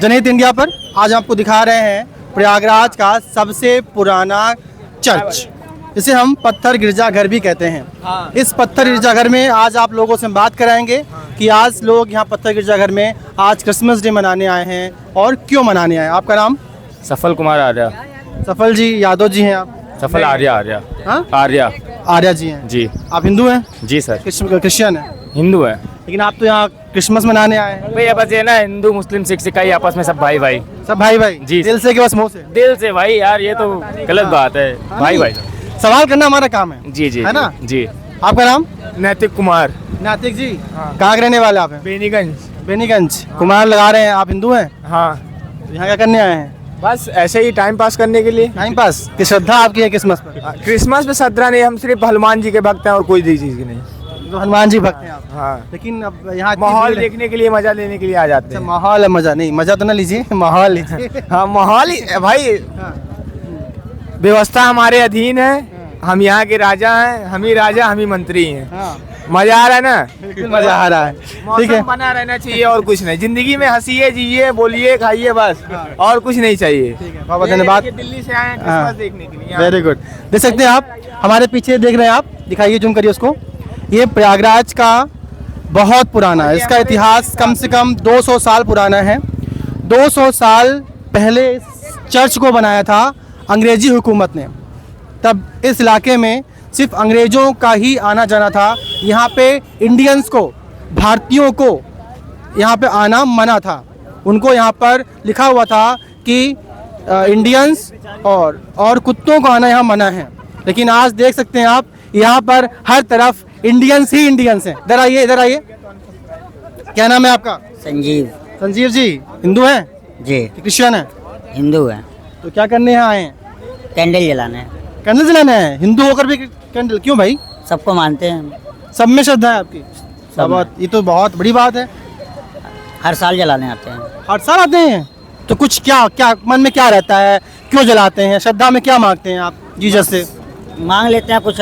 जनहित इंडिया पर आज आपको दिखा रहे हैं प्रयागराज का सबसे पुराना चर्च, जिसे हम पत्थर गिरजाघर भी कहते हैं। इस पत्थर गिरजाघर में आज आप लोगों से बात कराएंगे कि आज लोग यहाँ पत्थर गिरजाघर में आज क्रिसमस डे मनाने आए हैं और क्यों मनाने आए हैं। आपका नाम? सफल कुमार आर्या। सफल जी यादव जी हैं आप? सफल आर्या। हाँ, आर्या आर्या जी हैं जी। आप हिंदू हैं? जी सर। क्रिश्चियन हैं? हिंदू है लेकिन आप तो यहाँ क्रिसमस मनाने आए हैं। भैया, बस ये ना हिंदू मुस्लिम सिख ईसाई आपस में सब भाई भाई। सब भाई भाई जी। दिल से कि बस मुंह से? दिल से भाई यार, ये तो गलत बात है। भाई भाई सवाल करना हमारा काम है। जी जी है ना? जी। आपका नाम? नैतिक कुमार। नातिक जी कहाँ के रहने वाले आप हैं? बेनीगंज। बेनीगंज। कुमार लगा रहे हैं, आप हिंदू हैं? हाँ, यहाँ क्या करने आए हैं? बस ऐसे ही टाइम पास करने के लिए। टाइम पास की श्रद्धा आपकी है क्रिसमस पर? क्रिसमस में श्रद्धा नहीं, हम सिर्फ हनुमान जी के भक्त हैं और कोई चीज की नहीं। तो हनुमान जी भक्त हैं आप? हाँ, लेकिन अब यहाँ माहौल देखने के लिए, मजा लेने के लिए आ जाते हैं। माहौल है, मजा नहीं, मजा तो ना लीजिए, माहौल लीजिए। हाँ, माहौल ही भाई। व्यवस्था हमारे अधीन है, हम यहाँ के राजा हैं, हम ही राजा हम ही मंत्री हैं। मजा आ रहा है ना? बिल्कुल मजा आ रहा है। ठीक है, मौसम बना रहना चाहिए और कुछ नहीं। जिंदगी में हंसिए, जिए, बोलिए, खाइए, बस और कुछ नहीं चाहिए। बहुत बहुत धन्यवाद। दिल्ली से आए हैं क्रिसमस देखने के लिए। Very good. देख सकते हैं आप हमारे पीछे देख रहे हैं, आप दिखाइए, जूम करिए उसको। ये प्रयागराज का बहुत पुराना है, इसका इतिहास कम से कम 200 साल पुराना है। 200 साल पहले इस चर्च को बनाया था अंग्रेजी हुकूमत ने। तब इस इलाके में सिर्फ अंग्रेज़ों का ही आना जाना था। यहाँ पे इंडियंस को, भारतीयों को यहाँ पे आना मना था। उनको यहाँ पर लिखा हुआ था कि इंडियंस और कुत्तों को आना यहाँ मना है। लेकिन आज देख सकते हैं आप, यहाँ पर हर तरफ इंडियंस ही इंडियंस हैं। इधर आइए, इधर आइए। क्या नाम है आपका? संजीव। संजीव जी हिंदू हैं? जी। क्रिश्चियन हैं? हिंदू है। तो क्या करने यहाँ आए हैं? कैंडल जलाने। कैंडल जलाना है? हिंदू होकर भी कैंडल क्यों भाई? सबको मानते हैं, सब में श्रद्धा है आपकी? बहुत, ये तो बहुत बड़ी बात है। हर साल जलाने आते हैं। हर साल आते हैं? तो कुछ क्या क्या मन में क्या रहता है, क्यों जलाते हैं? श्रद्धा में क्या मांगते हैं आप जीसस से? मांग लेते हैं, कुछ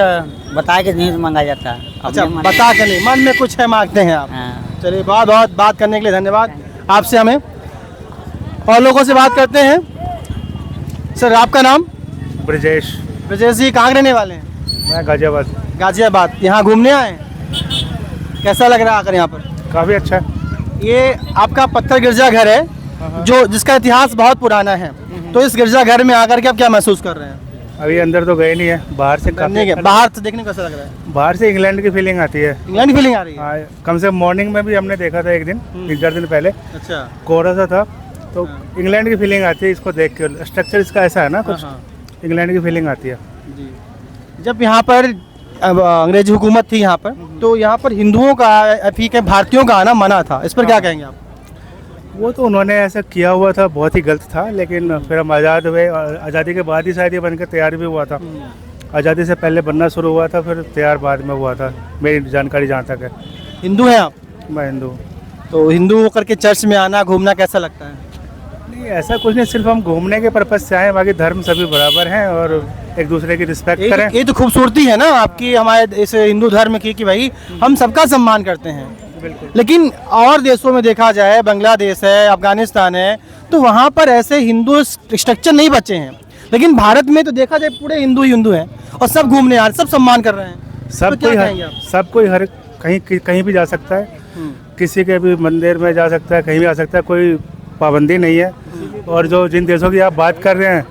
बता के नहीं मांगा जाता है। अच्छा, अपने मन बता के नहीं, मन में कुछ है मांगते हैं आप। हाँ। चलिए, बहुत बहुत बात करने के लिए धन्यवाद आपसे। हमें और लोगों से बात करते हैं। सर, आपका नाम? ब्रजेश। ब्रजेश जी कहाँ के रहने वाले हैं? मैं गाजियाबाद। गाजियाबाद। यहाँ घूमने आए हैं? कैसा लग रहा है आकर यहाँ पर? काफ़ी अच्छा है। ये आपका पत्थर गिरजाघर है जो जिसका इतिहास बहुत पुराना है। तो इस गिरजाघर में आकर के आप क्या महसूस कर रहे हैं? अभी अंदर तो गए नहीं है, बाहर से काफी बाहर से देखने कैसा लग रहा है? बाहर से इंग्लैंड की फीलिंग आती है। इंग्लैंड की फीलिंग आ रही है? हाँ, कम से कम मॉर्निंग में भी हमने देखा था एक दिन, 3-4 दिन पहले। अच्छा। कोहरा सा था, तो इंग्लैंड की फीलिंग आती है इसको देख के। स्ट्रक्चर इसका ऐसा है ना, कुछ इंग्लैंड की फीलिंग आती है जी। जब यहाँ पर अंग्रेजी हुकूमत थी यहाँ पर, तो यहाँ पर हिंदुओं का, ठीक है, भारतीयों का आना मना था। इस पर क्या कहेंगे आप? वो तो उन्होंने ऐसा किया हुआ था, बहुत ही गलत था। लेकिन फिर हम आज़ाद हुए, और आज़ादी के बाद ही शायद ये बनकर तैयार भी हुआ था। आज़ादी से पहले बनना शुरू हुआ था, फिर तैयार बाद में हुआ था, मेरी जानकारी जहाँ तक है। हिंदू हैं आप? मैं हिंदू हूँ। तो हिंदू होकर के चर्च में आना, घूमना कैसा लगता है? नहीं, ऐसा कुछ नहीं, सिर्फ हम घूमने के पर्पज से आए। बाकी धर्म सभी बराबर हैं और एक दूसरे की रिस्पेक्ट करें। ये तो खूबसूरती है ना आपकी, हमारे इस हिंदू धर्म की, कि भाई हम सबका सम्मान करते हैं। बिल्कुल। लेकिन और देशों में देखा जाए, बांग्लादेश है, अफगानिस्तान है, तो वहाँ पर ऐसे हिंदू स्ट्रक्चर नहीं बचे हैं। लेकिन भारत में तो देखा जाए पूरे हिंदू ही हिंदू हैं और सब घूमने आ रहे, सब सम्मान कर रहे हैं। सब कोई हर कहीं भी जा सकता है, किसी के भी मंदिर में जा सकता है, कहीं भी आ सकता है, कोई पाबंदी नहीं है। और जो जिन देशों की आप बात कर रहे हैं,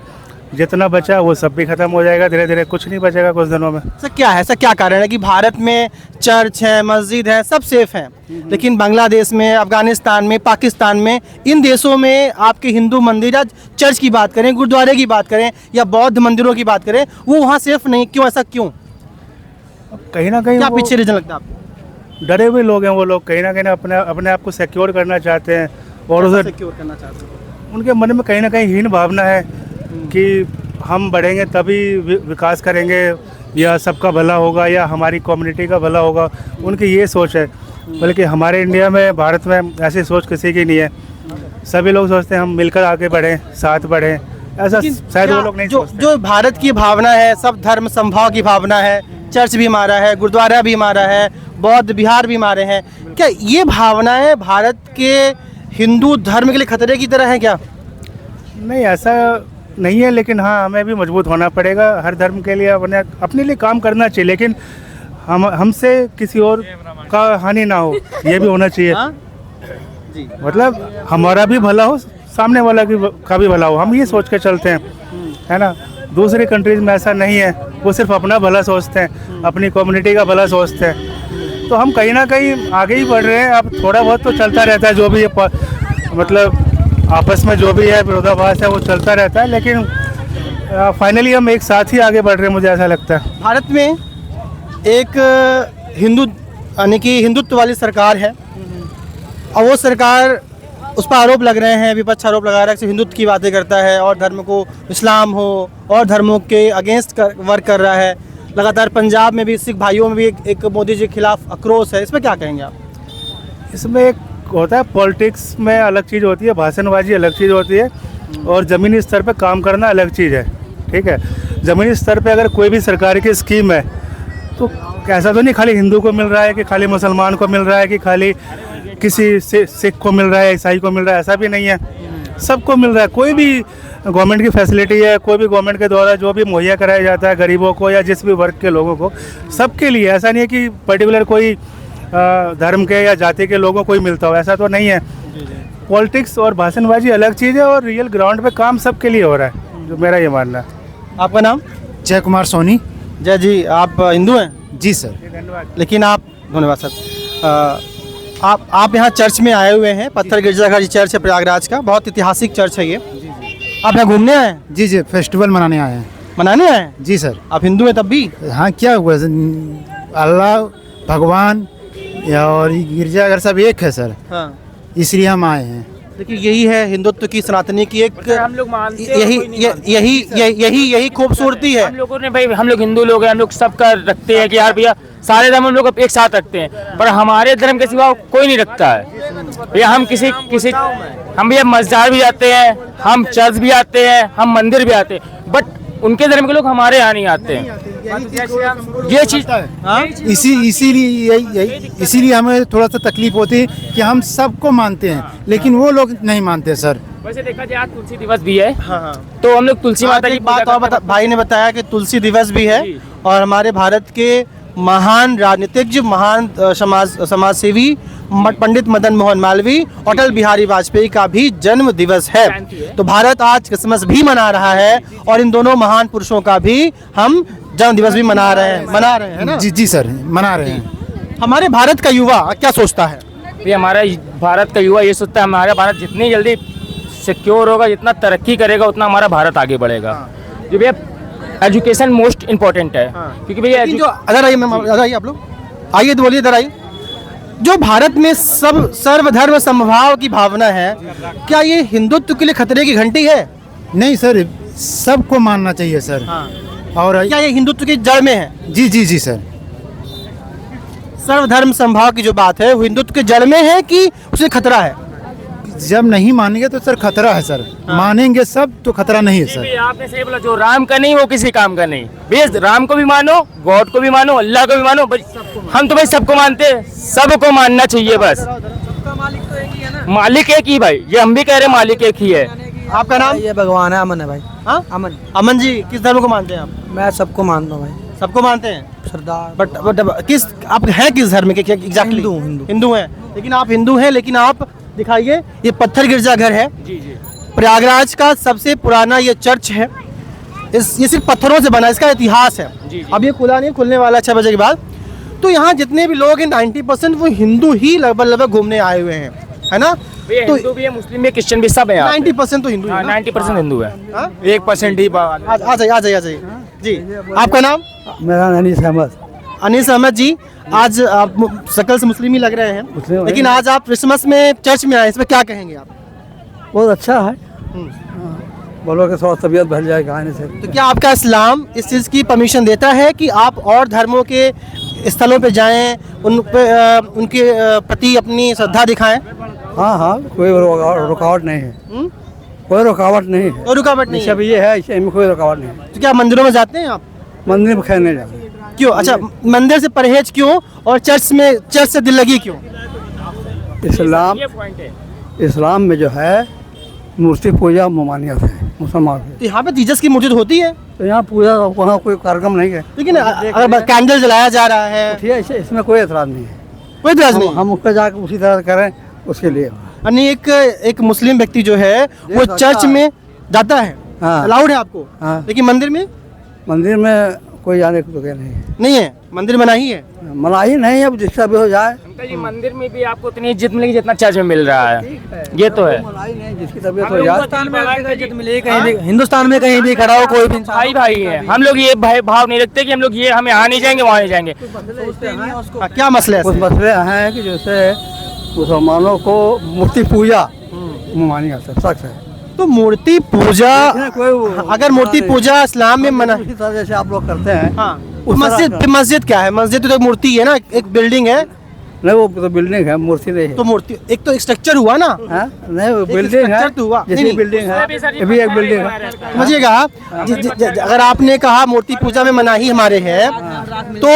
जितना बचा वो सब भी खत्म हो जाएगा धीरे धीरे, कुछ नहीं बचेगा कुछ दिनों में। सर क्या है, ऐसा क्या कारण है कि भारत में चर्च है, मस्जिद है, सब सेफ हैं, लेकिन बांग्लादेश में, अफगानिस्तान में, पाकिस्तान में, इन देशों में आपके हिंदू मंदिर या चर्च की बात करें, गुरुद्वारे की बात करें या बौद्ध मंदिरों की बात करें, वो वहाँ सेफ नहीं? क्यों, ऐसा क्यों? कहीं ना कहीं क्या पीछे रीजन लगता है आपको? डरे हुए लोग हैं वो लोग, कहीं ना कहीं अपने आप को सिक्योर करना चाहते हैं और उसे सिक्योर करना चाहते हैं। उनके मन में कहीं ना कहीं हीन भावना है कि हम बढ़ेंगे तभी विकास करेंगे, या सबका भला होगा, या हमारी कम्युनिटी का भला होगा। उनकी ये सोच है। बल्कि हमारे इंडिया में, भारत में ऐसी सोच किसी की नहीं है। सभी लोग सोचते हैं हम मिलकर आगे बढ़ें, साथ बढ़ें। ऐसा शायद वो लोग नहीं सोचते। जो भारत की भावना है, सब धर्म संभाव की भावना है, चर्च भी मारा है, गुरुद्वारा भी मारा है, बौद्ध विहार भी मारे हैं, क्या ये भावनाएं भारत के हिंदू धर्म के लिए खतरे की तरह है क्या? नहीं, ऐसा नहीं है, लेकिन हाँ हमें भी मजबूत होना पड़ेगा। हर धर्म के लिए अपने लिए काम करना चाहिए, लेकिन हमसे किसी और का हानि ना हो, ये भी होना चाहिए। हाँ? जी। मतलब हमारा भी भला हो, सामने वाला का भी भला हो, हम ये सोच के चलते हैं, है ना। दूसरी कंट्रीज में ऐसा नहीं है, वो सिर्फ अपना भला सोचते हैं, अपनी कम्युनिटी का भला सोचते हैं। तो हम कहीं ना कहीं आगे ही बढ़ रहे हैं। अब थोड़ा बहुत तो चलता रहता है, जो भी मतलब आपस में जो भी है विरोधाभास है वो चलता रहता है, लेकिन फाइनली हम एक साथ ही आगे बढ़ रहे हैं, मुझे ऐसा लगता है। भारत में एक हिंदू यानी कि हिंदुत्व वाली सरकार है और वो सरकार, उस पर आरोप लग रहे हैं, विपक्ष आरोप लगा रहा है कि हिंदुत्व की बातें करता है और धर्म को, इस्लाम हो और धर्मों के अगेंस्ट वर्क कर रहा है। लगातार पंजाब में भी सिख भाइयों में भी एक मोदी जी के खिलाफ आक्रोश है, इसमें क्या कहेंगे आप? इसमें एक होता है, पॉलिटिक्स में अलग चीज़ होती है, भाषणबाजी अलग चीज़ होती है, और ज़मीनी स्तर पे काम करना अलग चीज़ है। ठीक है, ज़मीनी स्तर पे अगर कोई भी सरकार की स्कीम है तो ऐसा तो नहीं खाली हिंदू को मिल रहा है, कि खाली मुसलमान को मिल रहा है, कि खाली किसी सिख को मिल रहा है, ईसाई को मिल रहा है, ऐसा भी नहीं है, सबको मिल रहा है। कोई भी गवर्नमेंट की फैसिलिटी है, कोई भी गवर्नमेंट के द्वारा जो भी मुहैया कराया जाता है गरीबों को या जिस भी वर्ग के लोगों को, सबके लिए। ऐसा नहीं है कि पर्टिकुलर कोई धर्म के या जाति के लोगों को ही मिलता हो, ऐसा तो नहीं है। पॉलिटिक्स और भाषणबाजी अलग चीज़ है और रियल ग्राउंड पे काम सबके लिए हो रहा है, जो मेरा ये मानना है। आपका नाम? जय कुमार सोनी। जय जी, आप हिंदू हैं? जी सर। धन्यवाद। लेकिन आप, धन्यवाद सर, आप यहाँ चर्च में आए हुए हैं, पत्थर गिरजाघर जी चर्च है प्रयागराज का, बहुत ऐतिहासिक चर्च है ये। आप यहाँ घूमने आए हैं? जी जी, फेस्टिवल मनाने आए हैं। मनाने आए हैं? जी सर। आप हिंदू हैं तब भी? हाँ, क्या हुआ, अल्लाह भगवान और गिरजाघर सब एक है सर, हाँ। इसलिए हम आए हैं। देखिए यही है हिंदुत्व की, सनातनी की एक, हम लोग मानते हैं, यही कोई नहीं यही खूबसूरती है। हम लोगों ने भाई, हम लोग हिंदू लोग हैं, हम लोग सबका रखते हैं कि यार भैया सारे धर्म हम लोग एक साथ रखते हैं, पर हमारे धर्म के सिवा कोई नहीं रखता है भैया। हम हम भैया मस्जिद भी जाते हैं, हम चर्च भी आते हैं, हम मंदिर भी आते हैं, बट उनके धर्म के लोग हमारे यहाँ नहीं आते हैं। ये चीज इसीलिए हमें थोड़ा सा तकलीफ होती है कि हम सबको मानते हैं, लेकिन वो लोग नहीं मानते सर। वैसे देखा जाए आज तुलसी दिवस भी है, हाँ। तो हम लोग तुलसी माता की बात और भाई ने बताया कि तुलसी दिवस भी है और हमारे भारत के महान राजनीतिज्ञ, महान समाज सेवी पंडित मदन मोहन मालवीय, अटल बिहारी वाजपेयी का भी जन्म दिवस है। तो भारत आज क्रिसमस भी मना रहा है और इन दोनों महान पुरुषों का भी हम जन्म दिवस भी मना रहे हैं, है ना? जी जी सर, मना रहे हैं। हमारे भारत का युवा क्या सोचता है? ये हमारा भारत का युवा ये सोचता है हमारा भारत जितनी जल्दी सिक्योर होगा, जितना तरक्की करेगा, उतना हमारा भारत आगे बढ़ेगा। जो भैया एजुकेशन मोस्ट इम्पोर्टेंट है, क्योंकि भैया जो अदर आइए आप लोग, आइए तो बोलिए, इधर आइए। जो भारत में सब सर्वधर्म समभाव की भावना है, क्या ये हिंदुत्व के लिए खतरे की घंटी है? नहीं सर, सबको मानना चाहिए सर। और क्या ये हिंदुत्व की जड़ में है? जी जी जी सर। सर्वधर्म समभाव की जो बात है वो हिंदुत्व के जड़ में है कि उसे खतरा है? जब नहीं मानेंगे तो सर खतरा है सर, मानेंगे सब तो खतरा नहीं है सर। आपने सही बोला, जो राम का नहीं वो किसी काम का नहीं। भैया राम को भी मानो, गॉड को भी मानो, अल्लाह को भी मानो, हम तो भाई सबको मानते हैं, सबको मानना चाहिए। बस मालिक एक ही भाई, ये हम भी कह रहे हैं, मालिक एक ही है। आपका नाम? ये भगवान है, अमन है भाई। हाँ? अमन। अमन जी, किस धर्म को मानते हैं आप? मैं सबको मानता हूँ भाई। सबको मानते हैं, सरदार। बट किस, आप हैं किस धर्म के एग्जैक्टली? हिंदू हैं। लेकिन आप हिंदू हैं, लेकिन आप दिखाइए, ये पत्थर गिरजाघर है, प्रयागराज का सबसे पुराना ये चर्च है। ये सिर्फ पत्थरों से बना, इसका इतिहास है। अब ये खुला नहीं, खुलने वाला 6 बजे के बाद। तो यहाँ जितने भी लोग हैं 90% वो हिंदू ही लगभग घूमने आए हुए हैं, है ना? तो हिंदू भी है, मुस्लिम भी है, क्रिश्चियन भी, सब है। 90% तो हिंदू है ना? 90% हिंदू है, हाँ? 1% ही आ जाइए जी। आपका नाम? मेरा अनीस अहमद। अनीस अहमद जी, आज आप शकल से मुस्लिम ही लग रहे हैं, लेकिन आज आप क्रिसमस में चर्च में आए, इसमें क्या कहेंगे आप? बहुत अच्छा है, बोलो कि थोड़ा तबीयत बढ़ जाए आने से। तो क्या आपका इस्लाम इस चीज़ की परमिशन देता है कि आप और धर्मों के स्थलों पे जाएं, उनके प्रति अपनी श्रद्धा दिखाएं? हाँ हाँ, कोई रुकावट नहीं है। कोई रुकावट नहीं है। कोई रुकावट नहीं सब ये है, इसमें कोई रुकावट नहीं है। तो क्या मंदिरों में जाते हैं आप? मंदिर में खैर नहीं जाते। क्यों? अच्छा, मंदिर से परहेज क्यों और चर्च से दिल लगी क्यों? इस्लाम, इस्लाम में जो है मूर्ति पूजा ममानियत है मुसलमान की। तो यहाँ पे जीसस की मूर्ति होती है, तो यहाँ पूजा वहाँ कोई कार्यक्रम नहीं है, लेकिन अगर कैंडल जलाया जा रहा है, ठीक है, इसमें कोई एतराज़ नहीं है। कोई इतराज नहीं। हम उसका जाकर उसी तरह करें उसके लिए। यानी एक मुस्लिम व्यक्ति जो है वो जाता चर्च है। में जाता है, हाँ। अलाउड है आपको, हाँ। लेकिन मंदिर में मंदिर में कोई जाने को जगह नहीं है, नहीं है, मंदिर मनाही है। मनाही नहीं है, अब जिसका भी हो जाए। अंकल जी, मंदिर में भी आपको उतनी इज्जत मिलेगी जितना चर्च में मिल रहा है, ये तो है। मनाही नहीं, जिसकी तबीयत हो जाए। हिंदुस्तान में कहीं भी खड़ा हो कोई भी भाई भाई है, हम लोग ये भाई भाव नहीं रखते कि हम लोग ये हम यहाँ नहीं जाएंगे वहाँ नहीं जाएंगे। क्या मसला है कुछ ऐसे? मसले हैं कि जैसे मुसलमानों को मूर्ति पूजा ममानियत है, सख्त है। तो मूर्ति पूजा, कोई अगर मूर्ति पूजा इस्लाम में मना, उसी तरह जैसे आप लोग करते हैं। हाँ, उस मस्जिद तरह मस्जिद क्या है? मस्जिद तो एक मूर्ति है ना, एक बिल्डिंग है, नहीं वो तो बिल्डिंग है, मूर्ति नहीं है। तो मूर्ति एक तो स्ट्रक्चर हुआ ना, हाँ? नहीं वो बिल्डिंग है, structure तो हुआ। जैसे नहीं, बिल्डिंग है, ये भी एक बिल्डिंग है। समझिएगा। अगर आपने कहा मूर्ति पूजा में मनाही हमारे है, तो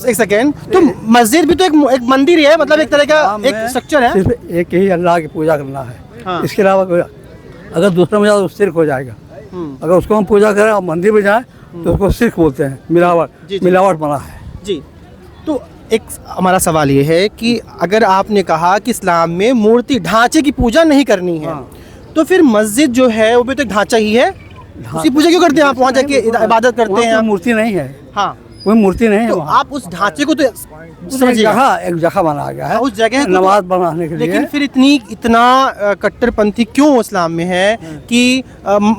एक सेकेंड, तो मस्जिद भी तो एक मंदिर ही है, मतलब एक तरह का एक स्ट्रक्चर है। सिर्फ एक ही अल्लाह की पूजा करना है, हाँ। इसके अलावा कोई अगर दूसरा में जाए तो शिर्क हो जाएगा। अगर उसको हम पूजा करें और मंदिर में जाए तो उसको शिर्क बोलते हैं, जी, मिलावट जी। मिलावट बना है। जी, तो एक हमारा सवाल ये है कि अगर आपने कहा कि इस्लाम में मूर्ति ढांचे की पूजा नहीं करनी है, हाँ। तो फिर मस्जिद जो है वो भी तो एक ढांचा ही है, उसकी पूजा क्यों करते हैं आप? वहाँ जाके इबादत करते वहाँ हैं कोई आप। मूर्ति नहीं है, हाँ, कोई मूर्ति नहीं है तो वहाँ। आप उस ढांचे को तो एक समझिएगा, जगह बनाया गया है उस जगह को तो- नमाज बनाने के लिए। लेकिन फिर इतना कट्टरपंथी क्यों इस्लाम में है कि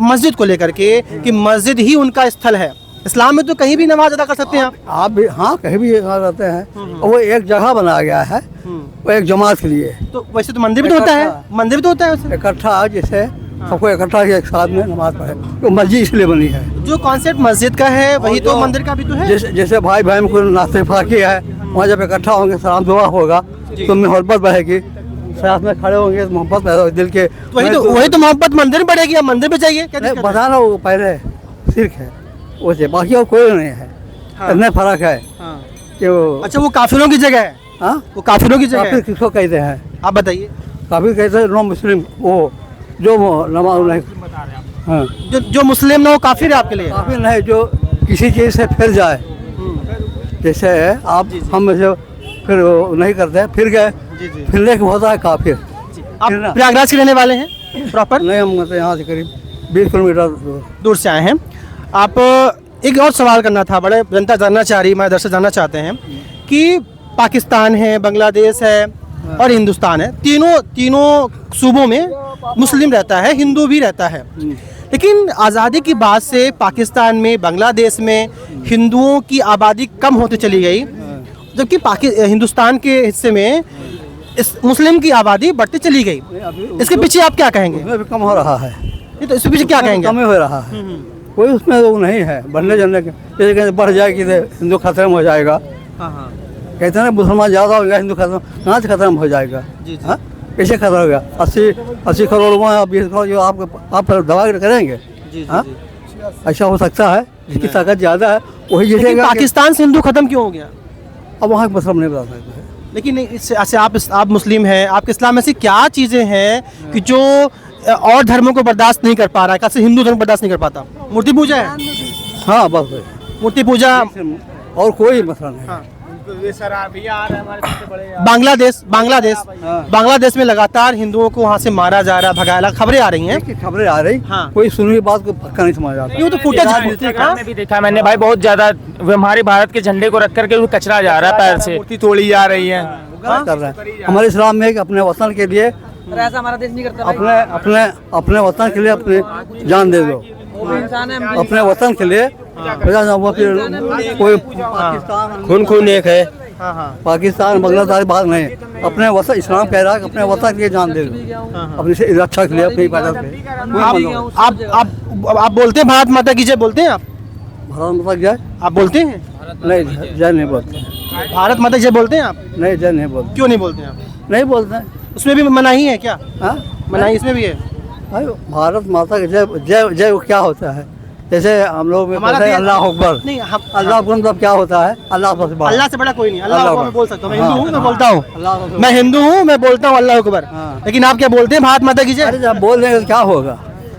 मस्जिद को लेकर के कि मस्जिद ही उनका स्थल है? इस्लाम में तो कहीं भी नमाज अदा कर सकते हैं आप। भी हाँ कहीं भी रहते हैं, और वो एक जगह बनाया गया है, वो एक जमात के लिए तो वैसे तो मंदिर भी तो होता है, मंदिर भी तो होता है वैसे। इकट्ठा, जैसे सबको इकट्ठा एक साथ में नमाज पढ़े, तो मस्जिद इसलिए बनी है। जो कॉन्सेप्ट मस्जिद का है वही तो मंदिर का भी तो है। जैसे भाई भाई में कोई नाश्ते फाकी है, वहाँ जब इकट्ठा होंगे सलाम दुआ होगा तो मोहब्बत बढ़ेगी, साथ में खड़े होंगे तो मोहब्बत पैदा होगी दिल के। वही तो मोहब्बत मंदिर में बढ़ेगी, आप मंदिर में जाइए, क्या दिक्कत है? बता रहा हूँ, पहले शिर्क है वैसे, बाकी और कोई नहीं है। हाँ। इतना फर्क है हाँ। कि वो अच्छा, वो काफिरों की जगह है, हाँ वो काफिरों की जगह काफिर है, किसको कहते हैं? आप बताइए। काफिर कहते हैं नो मुस्लिम, वो जो नमाज नहीं, हाँ जो मुस्लिम ना वो काफिर है आपके लिए? काफिर नहीं जो किसी चीज़ से फिर जाए, जैसे आप हम में से फिर वो नहीं करते, फिर गए, जी जी। फिरने को होता है काफिर। आप फिरना। प्रयागराज के रहने वाले हैं प्रॉपर? नहीं, हम मतलब यहाँ से करीब 20 किलोमीटर दूर। दूर से आए हैं आप। एक और सवाल करना था, बड़े जनता जानना चाह रही है, हमारे दर्शक जानना चाहते हैं कि पाकिस्तान है, बांग्लादेश है और हिंदुस्तान है, तीनों सूबों में मुस्लिम रहता है, हिंदू भी रहता है, लेकिन आज़ादी की बाद से पाकिस्तान में, बांग्लादेश में हिंदुओं की आबादी कम होती चली गई, जबकि हिंदुस्तान के हिस्से में इस मुस्लिम की आबादी बढ़ती चली गई। इसके पीछे आप क्या कहेंगे? उसमें भी कम हो रहा है, ये तो इसके पीछे क्या कहेंगे? कम ही हो रहा है, कोई उसमें वो नहीं है बढ़ने जाने के। जैसे कहते बढ़ जाएगी तो हिंदू खत्म हो जाएगा, हाँ हाँ कहते हैं ना मुसलमान ज़्यादा हो गया, हिंदू खत्म, कहाँ से खत्म हो जाएगा? जी, जी। हाँ कैसे खत्म हो गया? 80 करोड़ हुआ है, 20 करोड़ जो आप दवा करेंगे? हाँ ऐसा हो सकता है, जिसकी ताकत ज़्यादा है वही लेकिन जीतेगा। पाकिस्तान से हिंदू खत्म क्यों हो गया? अब वहाँ का मतलब नहीं बता सकते। लेकिन इससे अच्छा, आप मुस्लिम हैं, आपके इस्लाम में ऐसी क्या चीज़ें हैं कि जो और धर्मों को बर्दाश्त नहीं कर पा रहा है, कैसे हिंदू धर्म बर्दाश्त नहीं कर पाता? मूर्ति पूजा है, हाँ बस मूर्ति पूजा। और कोई मसला नहीं। हाँ। बांग्लादेश में लगातार हिंदुओं को वहाँ से मारा जा रहा है, भगाया, खबरें आ रही हैं। देखिए खबरें आ रही, हाँ। कोई सुनी हुई बात को पक्का नहीं समझ आता। ये तो फुटेज में भी देखा मैंने भाई, बहुत ज्यादा हमारे भारत के झंडे को रख करके वो कचरा जा रहा है पैर से, मूर्ति तोड़ी जा रही है। कर रहे हैं हमारे इस्लाम में कि अपने वतन के लिए, ऐसा हमारा देश नहीं करता भाई। अपने अपने वतन के लिए अपनी जान दे दो, वो भी इंसान है, हम अपने वतन के लिए। कोई पाकिस्तान खून एक है। हाँ हाँ पाकिस्तान बांग्लादेश बात नहीं, अपने वतन इस्लाम कह रहा है कि अपने वतन के लिए जान दे दो, अपनी से रक्षा के लिए, अपनी हिफाजत के लिए। आप बोलते हैं भारत माता की जय? बोलते हैं आप? भारत माता जय आप बोलते हैं? नहीं, जय नहीं बोलते, भारत माता की जय बोलते हैं आप? नहीं जय नहीं बोलते, क्यों नहीं बोलते हैं आप? नहीं बोलते। उसमें भी मनाही है क्या? हाँ मनाही इसमें भी है? भाई भारत माता की जय, जय जय क्या होता है? जैसे हम लोग में हमारा कहते हैं देश- अल्लाह अकबर। नहीं हम अल्लाह अकबर मतलब क्या होता है? अल्लाह सबसे बड़ा। अल्लाह से बड़ा कोई नहीं, अल्लाह अल्लाह अकबर मैं बोल सकता हूँ, मैं हिंदू हूँ, मैं बोलता हूँ, अल्लाह सबसे मैं हिंदू हूँ, मैं बोलता हूँ अल्लाह अकबर। हाँ। लेकिन आप क्या बोलते हैं भारत माता की जय? अरे जब बोल देंगे तो क्या होगा?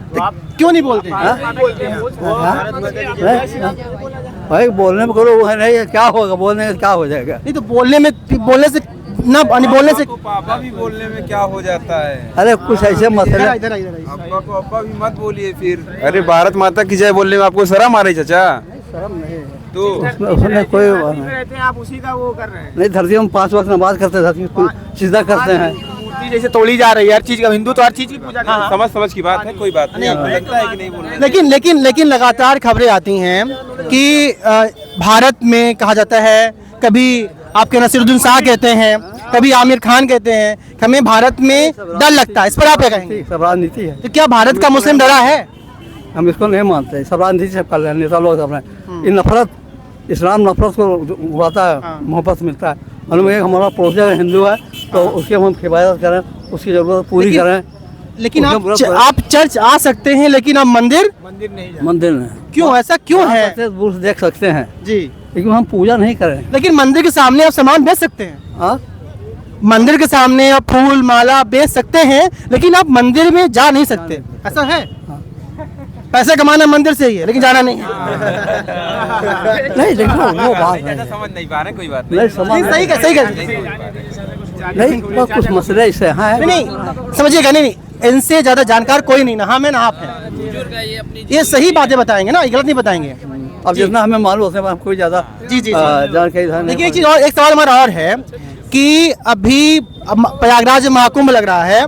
तो क्यों नहीं बोलते? हाँ? भाई बोलने में करो, वो है नहीं, क्या होगा? बोलने से क्या हो जाएगा? नहीं तो बोलने से ना बोलने से पापा भी बोलने में क्या हो जाता है? अरे कुछ ऐसे मसले। इधर इधर इधर अब्बा को अब्बा भी मत बोलिए फिर। अरे भारत माता की जय बोलने में आपको शर्म आ रही चाचा? शर्म नहीं, तो उसमें कोई बात नहीं। रहते हैं आप उसी का वो कर रहे हैं। नहीं, धरती हम 5 वक्त नमाज करते हैं, धरती को सीधा करते हैं। मूर्ति जैसे तोड़ी जा रही है हर चीज का, हिंदू तो हर चीज की पूजा करते हैं। समझ की बात है, कोई बात नहीं। आपको लगता है कि नहीं बोलना? लेकिन लगातार खबरें आती हैं कि भारत में कहा जाता है, कभी आपके नसीरुद्दीन शाह कहते हैं, कभी आमिर खान कहते हैं कि हमें भारत में डर लगता है। इस पर आप क्या कहेंगे? सब राजनीति है, तो क्या भारत का मुस्लिम डरा है? हम इसको नहीं मानते। सब राजनीति से कर रहे हैं नेता लोग अपने। ये नफरत, इस्लाम नफरत को उड़ाता है, मोहब्बत मिलता है। हम एक हमारा पड़ोसी अगर हिंदू है तो उसकी हम हिफाजत करें, उसकी जरूरत पूरी करें। लेकिन उसमें आप चर्च आ सकते हैं, लेकिन आप मंदिर मंदिर में क्यों, ऐसा क्यों है? दूर से देख सकते हैं, जी, लेकिन हम पूजा नहीं करें। लेकिन मंदिर के सामने आप सामान बेच सकते हैं। हाँ, मंदिर के सामने आप फूल माला बेच सकते हैं, लेकिन आप मंदिर में जा नहीं सकते, ऐसा है? पैसे कमाना मंदिर से ही है, लेकिन जाना नहीं है। नहीं देखो वो बात है, समझ नहीं पा रहे, कोई बात नहीं समझ नहीं, सही है। नहीं, बस कुछ मसले इससे हैं। नहीं समझिएगा, नहीं इनसे ज्यादा जानकार कोई नहीं, ना हम है ना आप हैं। ये सही बातें बताएंगे ना, ये गलत नहीं बताएंगे। अब जितना हमें मालूम होता है, हम कोई ज्यादा जी, जी, जी। जानकारी था लेकिन नहीं। एक चीज और, एक सवाल हमारा और है कि अभी प्रयागराज महाकुंभ लग रहा है,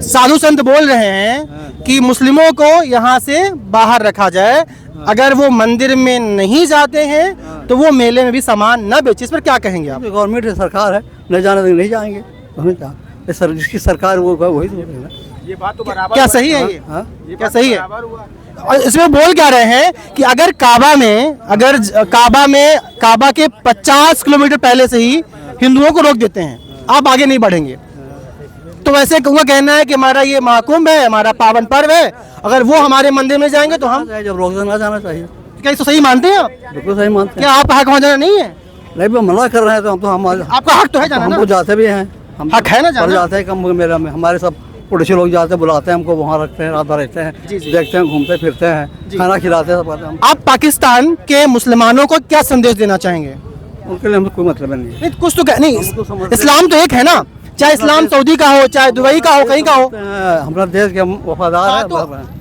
साधु संत बोल रहे हैं कि मुस्लिमों को यहाँ से बाहर रखा जाए, अगर वो मंदिर में नहीं जाते हैं तो वो मेले में भी सामान न बेचे। इस पर क्या कहेंगे आप? गवर्नमेंट है, सरकार है, नहीं जाने देंगे नहीं जाएंगे। हमें क्या, जिसकी सरकार वो वही तो बोलेगा। ये बात तो बराबर। क्या सही है ये? हाँ? क्या सही है? और इसमें बोल क्या रहे हैं कि अगर काबा के 50 किलोमीटर पहले से ही हिंदुओं को रोक देते हैं, आप आगे नहीं बढ़ेंगे। तो वैसे उनका कहना है कि हमारा ये महाकुंभ है, हमारा पावन पर्व है, अगर वो हमारे मंदिर में जाएंगे तो हम, जब रोक देना जाना चाहिए। क्या इसको सही मानते हैं आप? बिल्कुल सही मानते हैं। क्या आपका हक वहाँ जाना नहीं है? नहीं भी मना कर रहे हैं तो हम आपका हक तो है जाना हम ना? तो जाते भी हैं, हम हक है ना जाना? पर जाते हैं कम मेला में, हमारे सब पड़ोसी लोग जाते हैं, बुलाते हैं हमको, वहाँ रखते हैं, रात भर रहते हैं, जी, जी। देखते हैं, घूमते फिरते हैं, खाना खिलाते हैं, सब करते हैं। आप पाकिस्तान के मुसलमानों को क्या संदेश देना चाहेंगे? उनके लिए हमको कोई मतलब नहीं है। नहीं कुछ तो नहीं, हमको समझते- इस्लाम तो एक है ना, चाहे इस्लाम सऊदी का हो, चाहे दुबई का हो, कहीं का हो। हमारा देश के हम वफादार हाँ, हैं। तो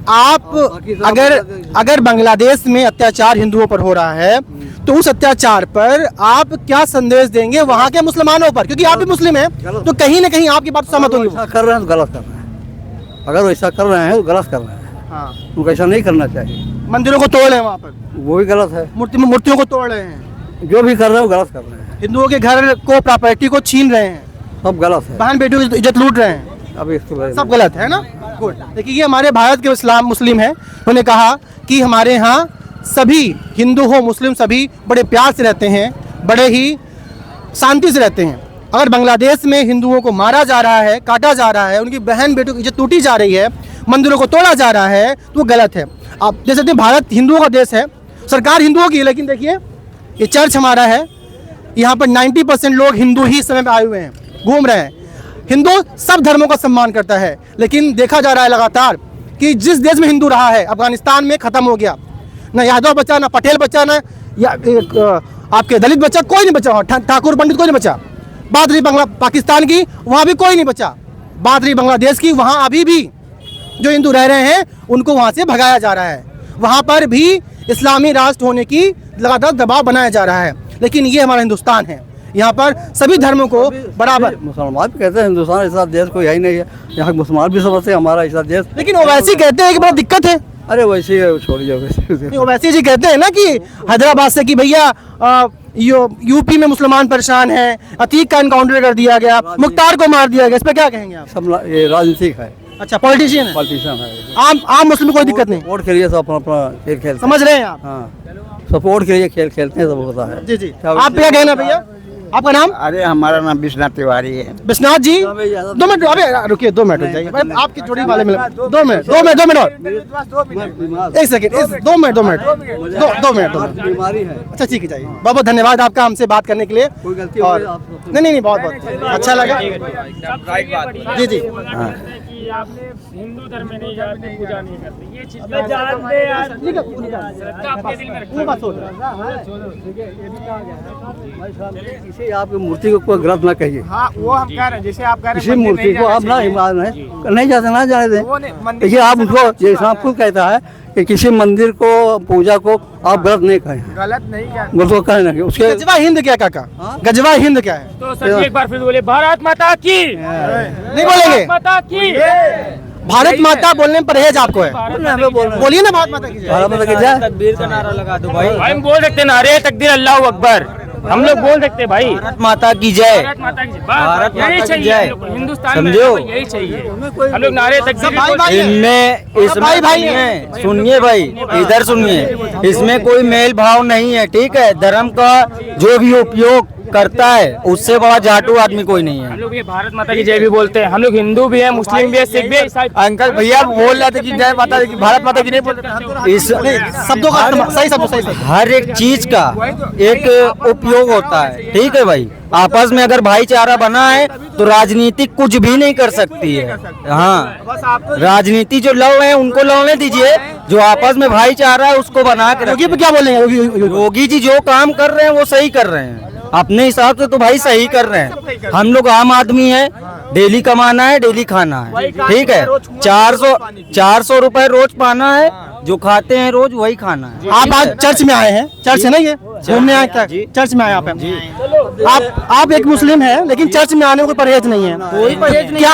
आप अगर बांग्लादेश में अत्याचार हिंदुओं पर हो रहा है तो उस अत्याचार पर आप क्या संदेश देंगे वहाँ के मुसलमानों पर? क्योंकि आप भी मुस्लिम हैं, तो कहीं ना कहीं आपकी बात सहमत होंगी। ऐसा कर रहे हैं तो गलत कर रहे हैं। अगर वो ऐसा कर रहे हैं तो गलत कर रहे हैं, हाँ, उनको ऐसा नहीं करना चाहिए। मंदिरों को तोड़ रहे हैं वहाँ पर, वो भी गलत है। मूर्तियों को तोड़ रहे हैं, जो भी कर रहे हैं वो गलत कर रहे हैं, हिंदुओं के घर को, प्रॉपर्टी को छीन रहे हैं, सब गलत है। बहन बेटियों की इज्जत लूट रहे हैं, अभी इसके बारे में सब गलत है ना? गुड। देखिए ये हमारे भारत के इस्लाम मुस्लिम हैं, उन्होंने कहा कि हमारे यहाँ सभी हिंदू हो मुस्लिम सभी बड़े प्यार से रहते हैं, बड़े ही शांति से रहते हैं। अगर बांग्लादेश में हिंदुओं को मारा जा रहा है, काटा जा रहा है, उनकी बहन बेटियों की इज्जत टूटी जा रही है, मंदिरों को तोड़ा जा रहा है, तो वो गलत है। आप देख सकते हैं भारत हिंदुओं का देश है, सरकार हिंदुओं की है, लेकिन देखिए ये चर्च हमारा है, यहाँ पर 90% लोग हिंदू ही इस समय पे आए हुए हैं, घूम रहे हैं। हिंदू सब धर्मों का सम्मान करता है, लेकिन देखा जा रहा है लगातार कि जिस देश में हिंदू रहा है, अफगानिस्तान में ख़त्म हो गया। ना यादव बचा, ना पटेल बचा, ना आपके दलित बचा, कोई नहीं बचा, ठाकुर पंडित कोई नहीं बचा। बात रही पाकिस्तान की, वहाँ भी कोई नहीं बचा। बात रही बांग्लादेश की, वहाँ अभी भी जो हिंदू रह रहे हैं उनको वहाँ से भगाया जा रहा है, वहाँ पर भी इस्लामी राष्ट्र होने की लगातार दबाव बनाया जा रहा है। लेकिन ये हमारा हिंदुस्तान है, यहाँ पर सभी धर्मों को बराबर। मुसलमान भी कहते हैं हिंदुस्तान ऐसा देश कोई है ही नहीं है, यहाँ मुसलमान भी समझते हैं हमारा ऐसा देश। लेकिन ओवैसी कहते हैं कि बड़ा दिक्कत है। अरे वैसे ही छोड़िए, वैसे ओवैसी जी कहते हैं ना कि हैदराबाद से कि भैया यूपी में मुसलमान परेशान हैं, अतीक का एनकाउंटर कर दिया गया, मुख्तार को मार दिया गया, इस पर क्या कहेंगे आप? सब ये राजनीतिक है, अच्छा पॉलिटिशियन है, पॉलिटिशियन है। आम मुस्लिम कोई दिक्कत नहीं, वोट के लिए सब अपना अपना खेल खेलते हैं। समझ रहे हैं आप? हाँ, सपोर्ट के लिए खेल खेलते हैं, सब होता है। जी जी। क्या आप क्या कहना भैया? आपका नाम? अरे हमारा नाम विश्वनाथ तिवारी है। विश्वनाथ जी 2 मिनट, अबे रुकिए 2 मिनट रुक जाइए। भाई, आपकी जोड़ी वाले मिले 2 मिनट और 1 सेकंड 2 मिनट 2 मिनट बीमारी है, अच्छा ठीक है जाइए। बहुत बहुत धन्यवाद आपका हमसे बात करने के लिए। कोई गलती और हो नहीं बहुत अच्छा लगा जी जी। कि आपने हिंदू धर्म में नहीं जाते, पूजा नहीं करते, ये चीज जानते हैं यार। आपके दिल में रखिए। किसी आपकी मूर्ति को कोई गलत ना कहिए। हाँ वो हम कह रहे हैं, जैसे आप कह रहे किसी मूर्ति को आप ना नहीं जाते ना जाने दें। देखिए आप उनको ये इस्लाम खुद कहता है कि किसी मंदिर को पूजा को आप गलत नहीं कहें, गलत नहीं कह गलत को कहें ना कि उसके गजवा हिंद क्या काका? गजवा हिंद क्या है? तो सर जी एक बार फिर बोले भारत माता की, नहीं बोलेंगे? माता की। भारत माता बोलने में परहेज आपको है? बोल रहे बोलिए ना भारत माता की जय। भारत माता की जय। तकबीर का नारा लगा दो भाई। हम बोल सकते नारे तकबीर अल्लाह अकबर, हम लोग बोल सकते भाई। भारत माता की जय। भारत माता की जय, भारत यही माता की चाहिए जय। हम लोग को, हिंदुस्तान में समझो। यही चाहिए। हम लोग नारे तकबीर भाई भाई हैं। इनमें इसमें भाई सुनिए भाई, इधर सुनिए, इसमें कोई मेल भाव नहीं है, ठीक है। धर्म का जो भी उपयोग करता है उससे बड़ा जाटू आदमी कोई नहीं हम है। लोग ये भारत माता की जय भी बोलते हैं। हम लोग हिंदू भी है, मुस्लिम भी है, सिख भी है, ईसाई। अंकल भैया बोल रहे थे कि जय माता की, भारत माता की नहीं बोल रहे। इस शब्दों का सही शब्द हर एक चीज का एक उपयोग होता है, ठीक है भाई। आपस में अगर भाईचारा बना है तो राजनीति कुछ भी नहीं कर सकती है। हाँ, राजनीति जो लड़ रहे हैं उनको लड़ने दीजिए, जो आपस में भाईचारा है उसको बना के योगी पे क्या बोलेंगे? योगी जी जो काम कर रहे हैं वो सही कर रहे हैं, अपने हिसाब से तो भाई सही कर रहे हैं। हम लोग आम आदमी है, डेली कमाना है, डेली खाना है, ठीक है। 400 रुपए रोज पाना है, जो खाते हैं रोज वही खाना है। आप आज चर्च में आए हैं, चर्च है ना ये? घूमने आए क्या? चर्च में आए आप एक मुस्लिम हैं लेकिन चर्च में आने को कोई परहेज नहीं है। कोई परहेज नहीं,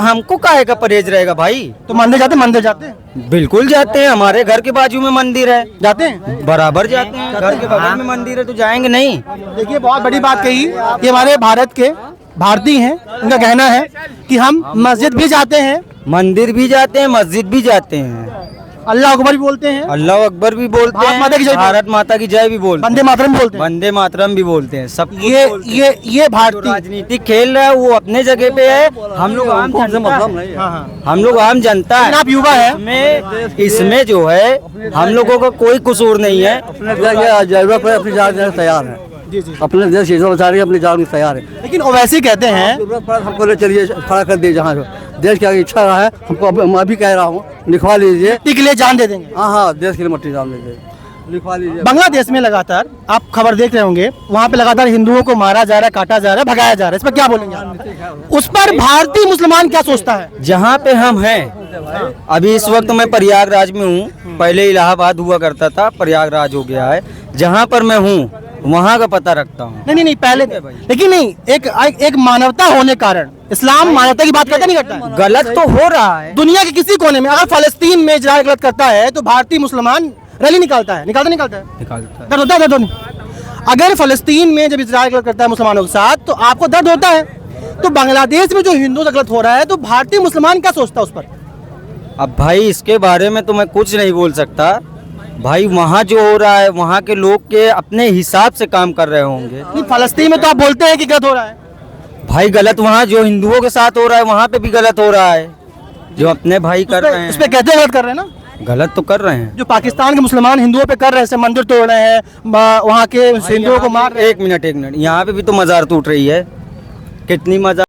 हमको काहे का परहेज रहेगा भाई? तो मंदिर जाते बिल्कुल जाते हैं, हमारे घर के बाजू में मंदिर है, जाते हैं। बराबर जाते हैं। घर के बगल में मंदिर है तो जाएंगे नहीं? देखिए बहुत बड़ी बात कही, ये हमारे भारत के भारतीय हैं, उनका कहना है कि हम मस्जिद भी जाते हैं, मंदिर भी जाते हैं, मस्जिद भी जाते हैं, अल्लाह अकबर भी बोलते हैं, अल्लाह अकबर भी बोलते भारत माता की जय हैं, भारत माता की जय भी बोलते वंदे मातरम भी बोलते हैं, हैं। वंदे मातरम भी बोलते हैं। सब ये भारतीय राजनीति खेल रहा है वो अपने जगह पे है। हम लोग आम जनता नहीं है। हम लोग आम जनता है। आप युवा है, इसमें जो है हम लोगों का कोई कसूर नहीं है। अपने देश की जरूरत पर अपनी जान देने तैयार है। अपने देश की बचा रही है, अपनी जान की तैयार है। लेकिन ओवैसी कहते हैं जरूरत पर हमको ले चलिए, खड़ा कर दिए जहाँ देश की इच्छा है हमको। मैं अभी कह रहा हूँ लिखवा लीजिए। मिट्टी के लिए जान दे देंगे। हाँ, देश के लिए मट्टी डाल दीजिए, लिखवा लीजिए। बांग्लादेश में लगातार आप खबर देख रहे होंगे, वहाँ पे लगातार हिंदुओं को मारा जा रहा है, काटा जा रहा है, भगाया जा रहा है। इस पर क्या बोलेंगे आप? उस पर भारतीय मुसलमान क्या सोचता है? जहाँ पे हम हैं अभी इस वक्त मैं प्रयागराज में हूँ, पहले इलाहाबाद हुआ करता था, प्रयागराज हो गया है। जहाँ पर मैं हूँ वहाँ का पता रखता हूँ। नहीं पहले, लेकिन नहीं, एक मानवता होने कारण इस्लाम मानवता की बात करता नहीं करता? गलत तो हो रहा है दुनिया के किसी कोने में, अगर फलस्तीन में इजराइल गलत करता है तो भारतीय मुसलमान रैली निकालता है, निकालता है। दर्द होता है, दर्द नहीं? अगर फलस्तीन में जब इजराइल गलत करता है मुसलमानों के साथ तो आपको दर्द होता है। तो बांग्लादेश में जो हिंदू से गलत हो रहा है तो भारतीय मुसलमान क्या सोचता है उस पर? अब भाई इसके बारे में तो मैं कुछ नहीं बोल सकता भाई। वहाँ जो हो रहा है वहाँ के लोग के अपने हिसाब से काम कर रहे होंगे। नहीं, फलस्तीन में तो आप बोलते हैं कि गलत हो रहा है। भाई गलत वहाँ जो हिंदुओं के साथ हो रहा है वहाँ पे भी गलत हो रहा है, जो अपने भाई कर रहे हैं। उस पे कहते हैं गलत कर रहे हैं ना? गलत तो कर रहे हैं। जो पाकिस्तान के मुसलमान हिंदुओं पे कर रहे हैं, मंदिर तोड़ रहे हैं, वहाँ के हिंदुओं को मार रहे हैं। एक मिनट यहाँ पे भी तो मजार टूट रही है, कितनी मजार